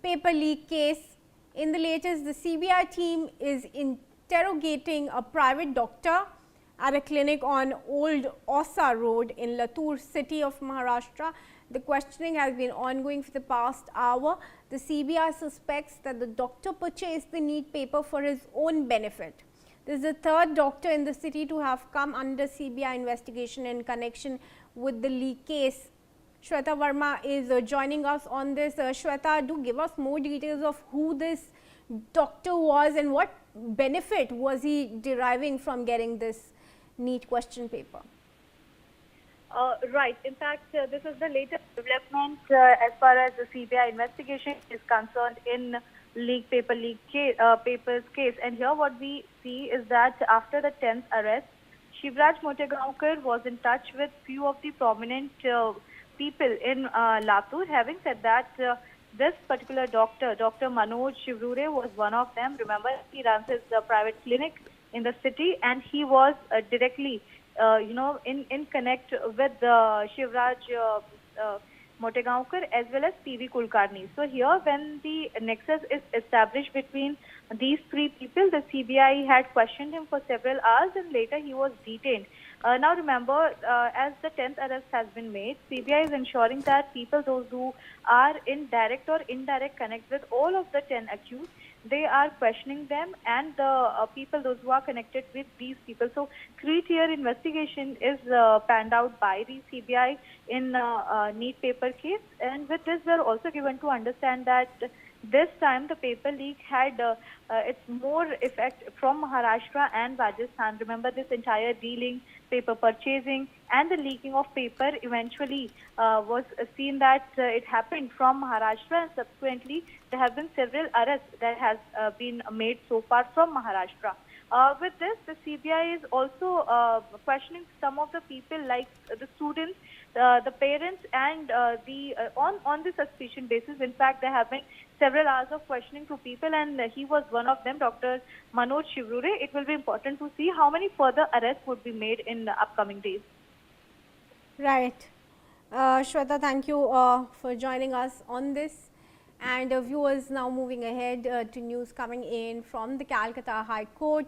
paper leak case. In the latest, the CBI team is interrogating a private doctor at a clinic on Old Osa Road in Latur city of Maharashtra. The questioning has been ongoing for the past hour. The CBI suspects that the doctor purchased the NEET paper for his own benefit. This is the third doctor in the city to have come under CBI investigation in connection with the leak case. Shweta Verma is joining us on this. Shweta, do give us more details of who this doctor was and what benefit was he deriving from getting this NEET question paper. Right. In fact, this is the latest development as far as the CBI investigation is concerned in papers case. And here what we see is that after the 10th arrest, Shivraj Motegaonkar was in touch with few of the prominent people in Latur. Having said that, this particular doctor, Dr. Manoj Shivrure, was one of them. Remember, he runs his private clinic in the city, and he was directly, in connect with Shivraj Motegaonkar as well as PV Kulkarni. So here, when the nexus is established between these three people, the CBI had questioned him for several hours, and later he was detained. Now remember, as the 10th arrest has been made, CBI is ensuring that people, those who are in direct or indirect connect with all of the 10 accused, they are questioning them, and the people, those who are connected with these people. So 3-tier investigation is panned out by the CBI in NEET paper case, and with this we are also given to understand that this time the paper leak had its more effect from Maharashtra and Rajasthan. Remember, this entire dealing, paper purchasing and the leaking of paper eventually was seen that it happened from Maharashtra, and subsequently there have been several arrests that has been made so far from Maharashtra. With this, the CBI is also questioning some of the people like the students, the parents, and on the suspicion basis. In fact, there have been several hours of questioning to people, and he was one of them, Dr. Manoj Shivrure. It will be important to see how many further arrests would be made in the upcoming days. Right. Shweta, thank you for joining us on this. And viewers, now moving ahead to news coming in from the Calcutta High Court.